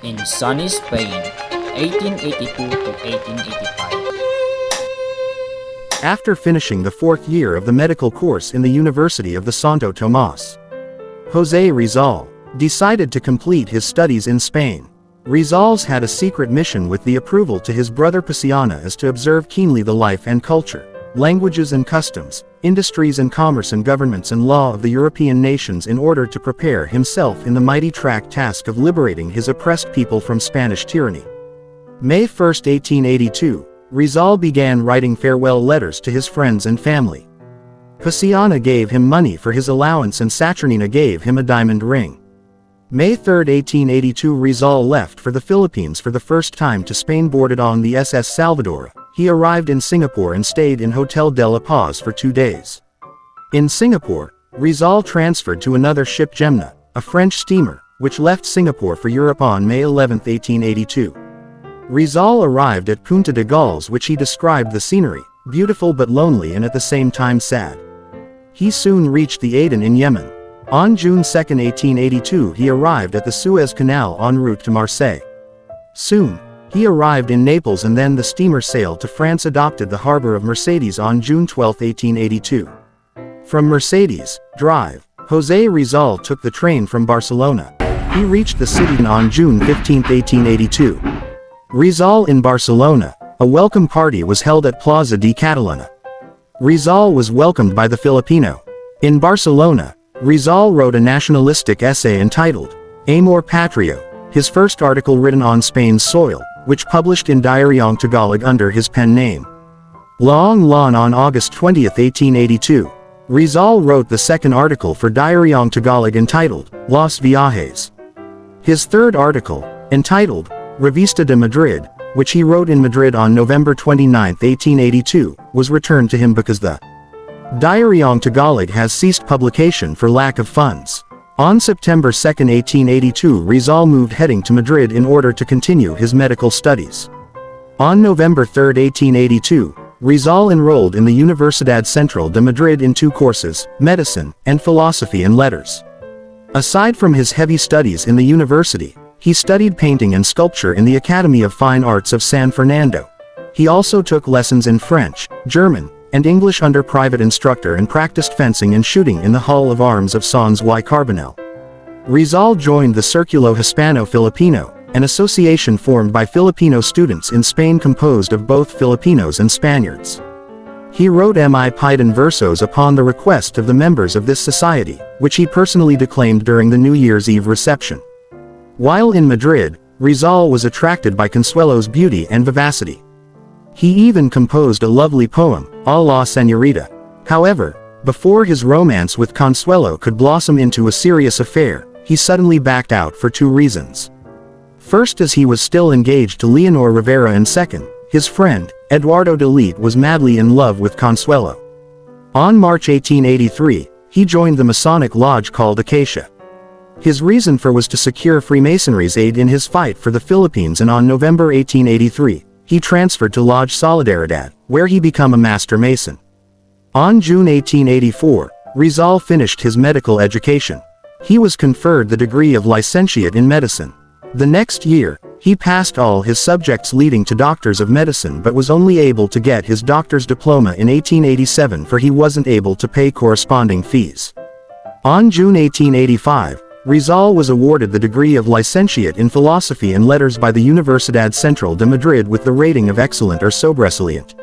in sunny Spain, 1882 to 1885. After finishing the fourth year of the medical course in the University of the Santo Tomas, José Rizal decided to complete his studies in Spain. Rizal's had a secret mission with the approval to his brother Paciana as to observe keenly the life and culture, languages and customs, industries and commerce and governments and law of the European nations in order to prepare himself in the mighty task of liberating his oppressed people from Spanish tyranny. May 1, 1882, Rizal began writing farewell letters to his friends and family. Paciana gave him money for his allowance and Saturnina gave him a diamond ring. May 3, 1882, Rizal left for the Philippines for the first time to Spain. Boarded on the SS Salvador, he arrived in Singapore and stayed in Hotel de la Paz for 2 days. In Singapore, Rizal transferred to another ship, Gemna, a French steamer, which left Singapore for Europe on May 11, 1882. Rizal arrived at Punta de Gales, which he described the scenery, beautiful but lonely and at the same time sad. He soon reached the Aden in Yemen. On June 2, 1882, he arrived at the Suez Canal en route to Marseille. Soon, he arrived in Naples and then the steamer sailed to France. Adopted the harbor of Mercedes on June 12, 1882. From Mercedes Drive, José Rizal took the train from Barcelona. He reached the city on June 15, 1882. Rizal in Barcelona, a welcome party was held at Plaza de Catalunya. Rizal was welcomed by the Filipino. In Barcelona, Rizal wrote a nationalistic essay entitled Amor Patrio, his first article written on Spain's soil, which published in Diaryong Tagalog under his pen name. Long on August 20, 1882, Rizal wrote the second article for Diaryong Tagalog entitled Los Viajes. His third article, entitled Revista de Madrid, which he wrote in Madrid on November 29, 1882, was returned to him because the Diaryong Tagalog has ceased publication for lack of funds. On September 2, 1882, Rizal moved heading to Madrid in order to continue his medical studies. On November 3, 1882, Rizal enrolled in the Universidad Central de Madrid in 2 courses, medicine and philosophy and letters. Aside from his heavy studies in the university, he studied painting and sculpture in the Academy of Fine Arts of San Fernando. He also took lessons in French, German, and English under private instructor and practiced fencing and shooting in the Hall of Arms of Sans y Carbonell. Rizal joined the Círculo Hispano-Filipino, an association formed by Filipino students in Spain composed of both Filipinos and Spaniards. He wrote Mi Pidon versos upon the request of the members of this society, which he personally declaimed during the New Year's Eve reception. While in Madrid, Rizal was attracted by Consuelo's beauty and vivacity. He even composed a lovely poem, A la Señorita. However, before his romance with Consuelo could blossom into a serious affair, he suddenly backed out for 2 reasons. First, as he was still engaged to Leonor Rivera, and second, his friend, Eduardo de Leite, was madly in love with Consuelo. On March 1883, he joined the Masonic lodge called Acacia. His reason for was to secure Freemasonry's aid in his fight for the Philippines, and on November 1883, he transferred to Lodge Solidaridad, where he became a master mason. On June 1884, Rizal finished his medical education. He was conferred the degree of licentiate in medicine. The next year, he passed all his subjects leading to doctors of medicine, but was only able to get his doctor's diploma in 1887, for he wasn't able to pay corresponding fees. On June 1885, Rizal was awarded the degree of licentiate in philosophy and letters by the Universidad Central de Madrid with the rating of excellent or sobresaliente.